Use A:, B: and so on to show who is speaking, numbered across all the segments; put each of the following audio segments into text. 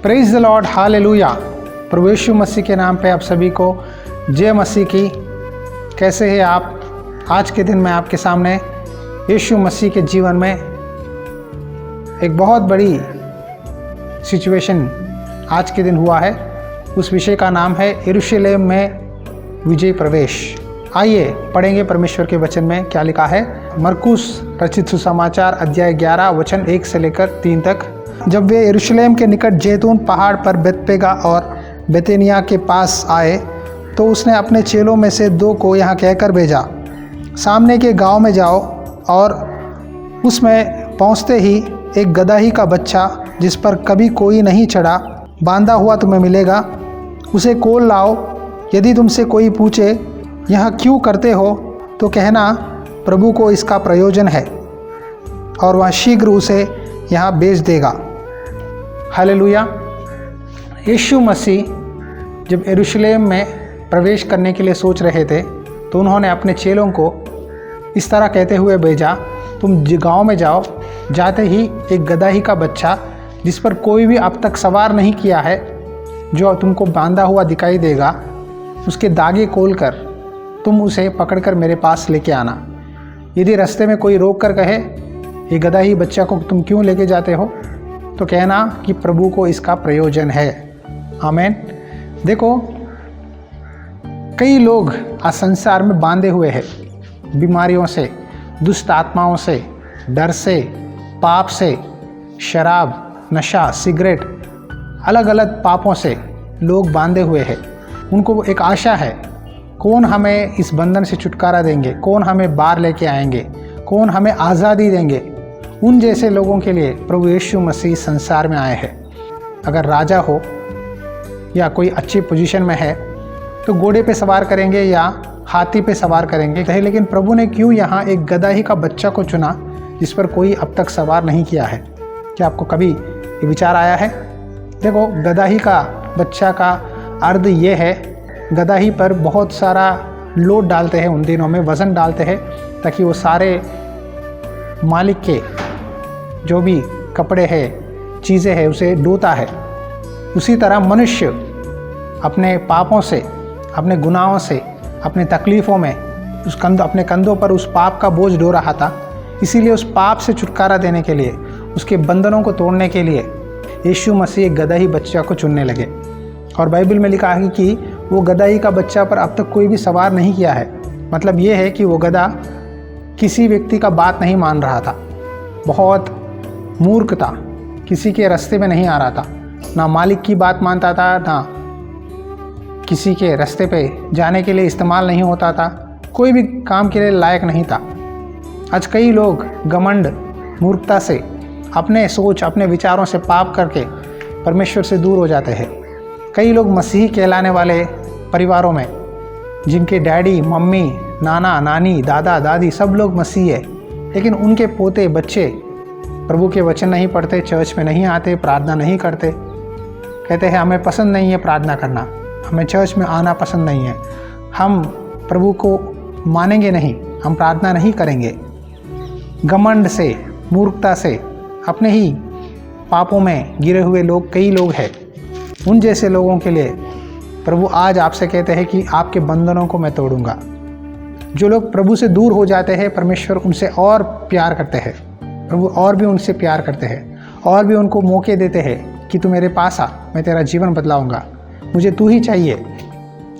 A: Praise the lord, hallelujah. प्रभु यीशु मसीह के नाम पे आप सभी को जय मसीह की। कैसे हैं आप? आज के दिन मैं आपके सामने यीशु मसीह के जीवन में एक बहुत बड़ी सिचुएशन आज के दिन हुआ है। उस विषय का नाम है यरूशलेम में विजय प्रवेश। आइए पढ़ेंगे परमेश्वर के वचन में क्या लिखा है। मरकुस रचित सुसमाचार अध्याय 11 वचन 1 से लेकर 3 तक। जब वे यरूशलेम के निकट जैतून पहाड़ पर बेतपेगा और बेतेनिया के पास आए तो उसने अपने चेलों में से 2 को यहाँ कहकर भेजा, सामने के गांव में जाओ और उसमें पहुँचते ही एक गदही का बच्चा जिस पर कभी कोई नहीं चढ़ा बांधा हुआ तुम्हें मिलेगा, उसे कोल लाओ। यदि तुमसे कोई पूछे यह क्यों करते हो तो कहना प्रभु को इसका प्रयोजन है और वह शीघ्र उसे यहाँ बेच देगा। हालेलुया। यीशु मसीह जब यरूशलेम में प्रवेश करने के लिए सोच रहे थे तो उन्होंने अपने चेलों को इस तरह कहते हुए भेजा, तुम गांव में जाओ। जाते ही एक गदही का बच्चा जिस पर कोई भी अब तक सवार नहीं किया है, जो तुमको बांधा हुआ दिखाई देगा, उसके दागे खोल कर तुम उसे पकड़कर मेरे पास लेके आना। यदि रास्ते में कोई रोक कर कहे ये गदही बच्चा को तुम क्यों लेके जाते हो तो कहना कि प्रभु को इसका प्रयोजन है। आमीन। देखो, कई लोग आज संसार में बांधे हुए हैं, बीमारियों से, दुष्ट आत्माओं से, डर से, पाप से, शराब, नशा, सिगरेट, अलग अलग पापों से लोग बांधे हुए हैं। उनको एक आशा है, कौन हमें इस बंधन से छुटकारा देंगे, कौन हमें बाहर लेके आएंगे, कौन हमें आज़ादी देंगे। उन जैसे लोगों के लिए प्रभु यीशु मसीह संसार में आए हैं। अगर राजा हो या कोई अच्छी पोजीशन में है तो घोड़े पे सवार करेंगे या हाथी पे सवार करेंगे, लेकिन प्रभु ने क्यों यहाँ एक गदही का बच्चा को चुना जिस पर कोई अब तक सवार नहीं किया है? क्या आपको कभी ये विचार आया है? देखो, गदही का बच्चा का अर्थ ये है, गदही पर बहुत सारा लोड डालते हैं, उन दिनों में वज़न डालते हैं ताकि वो सारे मालिक के जो भी कपड़े हैं, चीज़ें हैं, उसे ढोता है। उसी तरह मनुष्य अपने पापों से, अपने गुनाहों से, अपने तकलीफ़ों में अपने कंधों पर उस पाप का बोझ ढो रहा था। इसीलिए उस पाप से छुटकारा देने के लिए, उसके बंधनों को तोड़ने के लिए यीशु मसीह एक गदही बच्चा को चुनने लगे। और बाइबल में लिखा है कि वो गदही का बच्चा पर अब तक कोई भी सवार नहीं किया है। मतलब ये है कि वो गधा किसी व्यक्ति का बात नहीं मान रहा था, बहुत मूर्ख था, किसी के रास्ते में नहीं आ रहा था, ना मालिक की बात मानता था, ना किसी के रास्ते पे जाने के लिए इस्तेमाल नहीं होता था, कोई भी काम के लिए लायक नहीं था। आज कई लोग घमंड, मूर्खता से, अपने सोच, अपने विचारों से पाप करके परमेश्वर से दूर हो जाते हैं। कई लोग मसीही कहलाने वाले परिवारों में, जिनके डैडी, मम्मी, नाना, नानी, दादा, दादी सब लोग मसीही है, लेकिन उनके पोते, बच्चे प्रभु के वचन नहीं पढ़ते, चर्च में नहीं आते, प्रार्थना नहीं करते। कहते हैं हमें पसंद नहीं है प्रार्थना करना, हमें चर्च में आना पसंद नहीं है, हम प्रभु को मानेंगे नहीं, हम प्रार्थना नहीं करेंगे। घमंड से, मूर्खता से, अपने ही पापों में गिरे हुए लोग कई लोग हैं। उन जैसे लोगों के लिए प्रभु आज आपसे कहते हैं कि आपके बंधनों को मैं तोड़ूंगा। जो लोग प्रभु से दूर हो जाते हैं, परमेश्वर उनसे और प्यार करते हैं, प्रभु और भी उनसे प्यार करते हैं, और भी उनको मौके देते हैं कि तू मेरे पास आ, मैं तेरा जीवन बदलाऊंगा, मुझे तू ही चाहिए।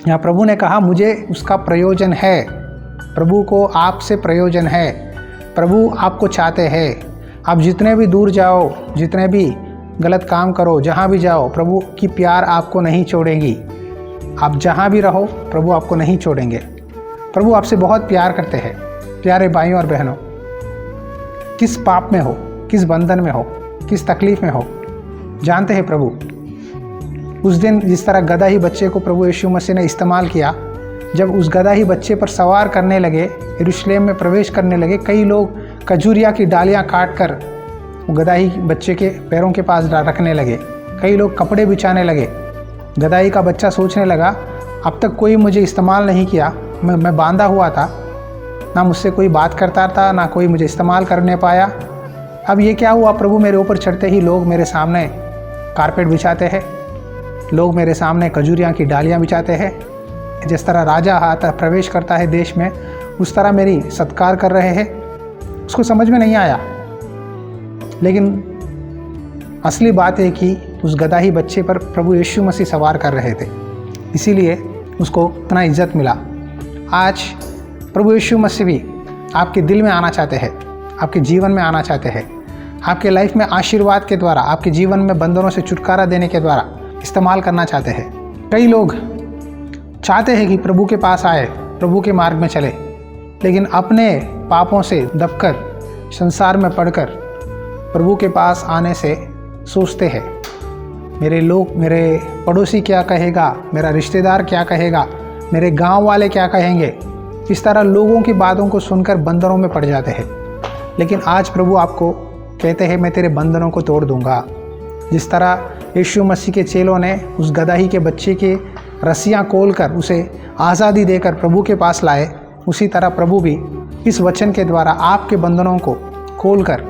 A: यहाँ प्रभु ने कहा मुझे उसका प्रयोजन है। प्रभु को आपसे प्रयोजन है, प्रभु आपको चाहते हैं। आप जितने भी दूर जाओ, जितने भी गलत काम करो, जहाँ भी जाओ, प्रभु की प्यार आपको नहीं छोड़ेगी। आप जहाँ भी रहो, प्रभु आपको नहीं छोड़ेंगे। प्रभु आपसे बहुत प्यार करते हैं। प्यारे भाइयों और बहनों, किस पाप में हो, किस बंधन में हो, किस तकलीफ़ में हो, जानते हैं प्रभु उस दिन जिस तरह गदही बच्चे को प्रभु यीशु मसीह ने इस्तेमाल किया, जब उस गदही बच्चे पर सवार करने लगे, यरूशलेम में प्रवेश करने लगे, कई लोग खजूरिया की डालियाँ काट कर वो गदही बच्चे के पैरों के पास रखने लगे। कई लोग कपड़े बिछाने लगे। गदही का बच्चा सोचने लगा, अब तक कोई मुझे इस्तेमाल नहीं किया, मैं बांधा हुआ था, ना मुझसे कोई बात करता था, ना कोई मुझे इस्तेमाल करने पाया। अब ये क्या हुआ, प्रभु मेरे ऊपर चढ़ते ही लोग मेरे सामने कारपेट बिछाते हैं, लोग मेरे सामने खजूरियाँ की डालियाँ बिछाते हैं। जिस तरह राजा आता प्रवेश करता है देश में, उस तरह मेरी सत्कार कर रहे हैं। उसको समझ में नहीं आया, लेकिन असली बात है कि उस गधाही बच्चे पर प्रभु यीशु मसीह सवार कर रहे थे, इसीलिए उसको इतना इज्जत मिला। आज प्रभु यीशु मसीह भी आपके दिल में आना चाहते हैं, आपके जीवन में आना चाहते हैं, आपके लाइफ में आशीर्वाद के द्वारा, आपके जीवन में बंधनों से छुटकारा देने के द्वारा इस्तेमाल करना चाहते हैं। कई लोग चाहते हैं कि प्रभु के पास आए, प्रभु के मार्ग में चले, लेकिन अपने पापों से दबकर, संसार में पड़कर प्रभु के पास आने से सोचते हैं मेरे पड़ोसी क्या कहेगा, मेरा रिश्तेदार क्या कहेगा, मेरे गांव वाले क्या कहेंगे। इस तरह लोगों की बातों को सुनकर बंधनों में पड़ जाते हैं। लेकिन आज प्रभु आपको कहते हैं मैं तेरे बंधनों को तोड़ दूंगा। जिस तरह यीशु मसीह के चेलों ने उस गधाही के बच्चे के रस्सियाँ खोलकर उसे आज़ादी देकर प्रभु के पास लाए, उसी तरह प्रभु भी इस वचन के द्वारा आपके बंधनों को खोलकर,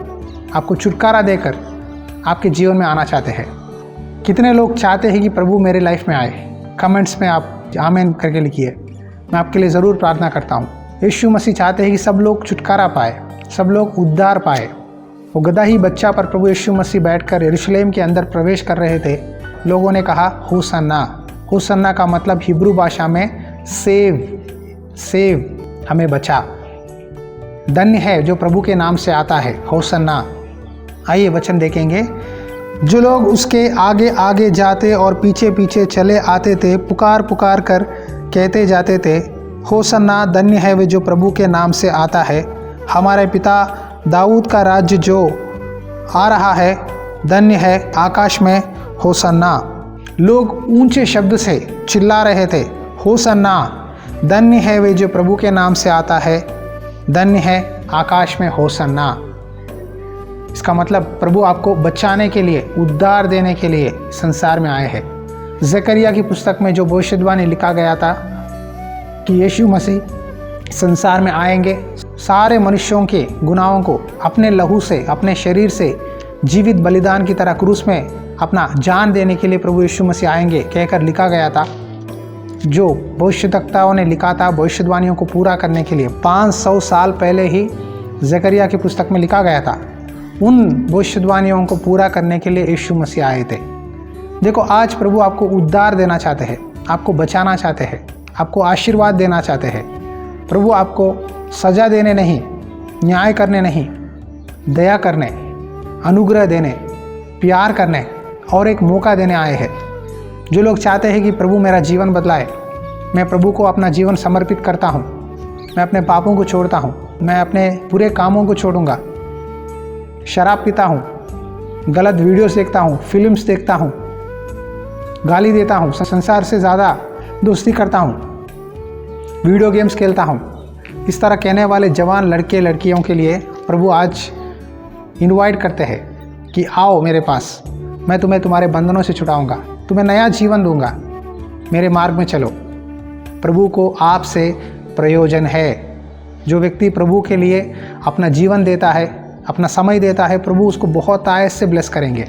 A: आपको छुटकारा देकर आपके जीवन में आना चाहते हैं। कितने लोग चाहते हैं कि प्रभु मेरे लाइफ में आए? कमेंट्स में आप आमीन करके लिखिए, मैं आपके लिए ज़रूर प्रार्थना करता हूँ। यीशु मसीह चाहते हैं कि सब लोग छुटकारा पाए, सब लोग उद्धार पाए। वो गधाही बच्चा पर प्रभु यीशु मसीह बैठकर यरूशलेम के अंदर प्रवेश कर रहे थे। लोगों ने कहा होसन्ना। होसन्ना का मतलब हिब्रू भाषा में सेव, हमें बचा। धन्य है जो प्रभु के नाम से आता है, होसन्ना। आइए वचन देखेंगे। जो लोग उसके आगे आगे जाते और पीछे पीछे चले आते थे, पुकार पुकार कर कहते जाते थे, होसन्ना, धन्य है वे जो प्रभु के नाम से आता है, हमारे पिता दाऊद का राज्य जो आ रहा है, धन्य है आकाश में होसन्ना। लोग ऊंचे शब्द से चिल्ला रहे थे, होसन्ना, धन्य है वे जो प्रभु के नाम से आता है, धन्य है आकाश में होसन्ना। इसका मतलब प्रभु आपको बचाने के लिए, उद्धार देने के लिए संसार में आए हैं। ज़करिया की पुस्तक में जो भविष्यवाणी लिखा गया था कि यीशु मसीह संसार में आएंगे, सारे मनुष्यों के गुनाहों को अपने लहू से, अपने शरीर से जीवित बलिदान की तरह क्रूस में अपना जान देने के लिए प्रभु यीशु मसीह आएंगे कहकर लिखा गया था। जो भविष्यवक्ताओं ने लिखा था भविष्यवाणियों को पूरा करने के लिए 500 साल पहले ही ज़करिया की पुस्तक में लिखा गया था। उन भविष्यवाणियों को पूरा करने के लिए यीशु मसीह आए थे। देखो, आज प्रभु आपको उद्धार देना चाहते हैं, आपको बचाना चाहते हैं, आपको आशीर्वाद देना चाहते हैं। प्रभु आपको सज़ा देने नहीं, न्याय करने नहीं, दया करने, अनुग्रह देने, प्यार करने और एक मौका देने आए हैं। जो लोग चाहते हैं कि प्रभु मेरा जीवन बदलाए, मैं प्रभु को अपना जीवन समर्पित करता हूँ, मैं अपने पापों को छोड़ता हूँ, मैं अपने बुरे कामों को छोड़ूंगा, शराब पीता हूँ, गलत वीडियोस देखता हूँ, फिल्म्स देखता हूँ, गाली देता हूँ, संसार से ज़्यादा दोस्ती करता हूँ, वीडियो गेम्स खेलता हूँ, इस तरह कहने वाले जवान लड़के लड़कियों के लिए प्रभु आज इनवाइट करते हैं कि आओ मेरे पास, मैं तुम्हें तुम्हारे बंधनों से छुड़ाऊंगा, तुम्हें नया जीवन दूंगा, मेरे मार्ग में चलो। प्रभु को आपसे प्रयोजन है। जो व्यक्ति प्रभु के लिए अपना जीवन देता है, अपना समय देता है, प्रभु उसको बहुत आयत से ब्लेस करेंगे।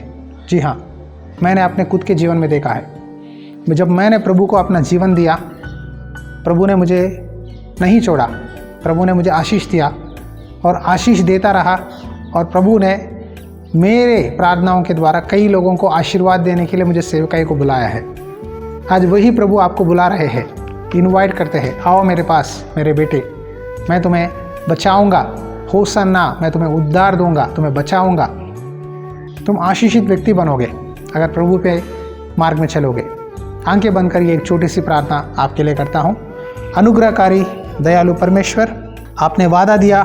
A: जी हाँ, मैंने अपने खुद के जीवन में देखा है। जब मैंने प्रभु को अपना जीवन दिया, प्रभु ने मुझे नहीं छोड़ा, प्रभु ने मुझे आशीष दिया और आशीष देता रहा। और प्रभु ने मेरे प्रार्थनाओं के द्वारा कई लोगों को आशीर्वाद देने के लिए मुझे सेवकाई को बुलाया है। आज वही प्रभु आपको बुला रहे हैं, इनवाइट करते हैं, आओ मेरे पास मेरे बेटे, मैं तुम्हें बचाऊंगा, होसन्ना, मैं तुम्हें उद्धार दूंगा, तुम्हें बचाऊंगा। तुम आशीषित व्यक्ति बनोगे अगर प्रभु पे मार्ग में चलोगे। आंखें बंद कर ये एक छोटी सी प्रार्थना आपके लिए करता हूँ। अनुग्रहकारी दयालु परमेश्वर, आपने वादा दिया,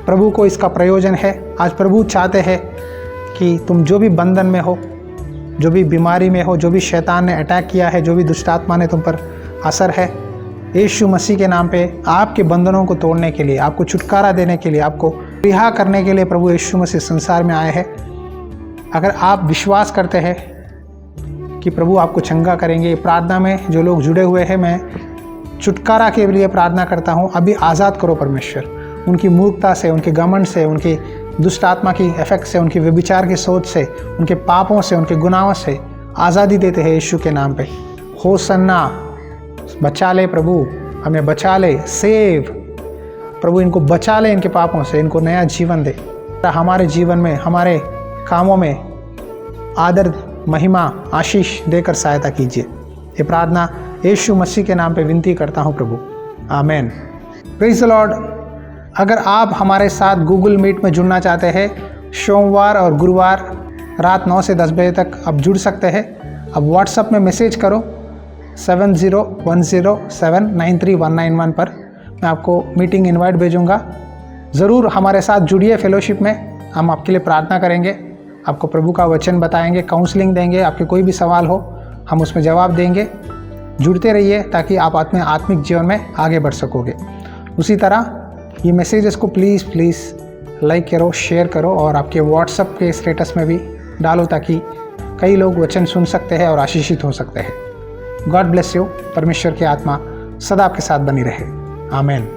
A: प्रभु को इसका प्रयोजन है। आज प्रभु चाहते हैं कि तुम जो भी बंधन में हो, जो भी बीमारी में हो, जो भी शैतान ने अटैक किया है, जो भी दुष्ट आत्मा ने तुम पर असर है, यीशु मसीह के नाम पे आपके बंधनों को तोड़ने के लिए, आपको छुटकारा देने के लिए, आपको रिहा करने के लिए प्रभु यीशु मसीह संसार में आए हैं। अगर आप विश्वास करते हैं कि प्रभु आपको चंगा करेंगे, प्रार्थना में जो लोग जुड़े हुए हैं, मैं छुटकारा के लिए प्रार्थना करता हूँ। अभी आज़ाद करो परमेश्वर, उनकी मूर्खता से, उनके घमंड से, उनकी दुष्ट आत्मा की इफेक्ट से, उनकी व्यभिचार की सोच से, उनके पापों से, उनके गुनाहों से आज़ादी देते हैं यीशु के नाम पे। होसन्ना, बचा ले प्रभु, हमें बचा ले, सेव प्रभु, इनको बचा ले इनके पापों से, इनको नया जीवन दे। हमारे जीवन में, हमारे कामों में आदर, महिमा, आशीष देकर सहायता कीजिए। ये प्रार्थना यीशु मसीह के नाम पे विनती करता हूँ प्रभु, आमेन। Praise the lord. अगर आप हमारे साथ गूगल मीट में जुड़ना चाहते हैं, सोमवार और गुरुवार रात 9 से 10 बजे तक आप जुड़ सकते हैं। अब व्हाट्सएप में मैसेज करो 7010793191 पर, मैं आपको मीटिंग इनवाइट भेजूँगा। ज़रूर हमारे साथ जुड़िए फेलोशिप में, हम आपके लिए प्रार्थना करेंगे, आपको प्रभु का वचन बताएंगे, काउंसलिंग देंगे, आपके कोई भी सवाल हो हम उसमें जवाब देंगे। जुड़ते रहिए ताकि आप अपने आत्मिक जीवन में आगे बढ़ सकोगे। उसी तरह ये मैसेजेस को प्लीज़ लाइक करो, शेयर करो और आपके व्हाट्सएप के स्टेटस में भी डालो ताकि कई लोग वचन सुन सकते हैं और आशीषित हो सकते हैं। God bless you. परमेश्वर की आत्मा सदा आपके साथ बनी रहे, आमेन।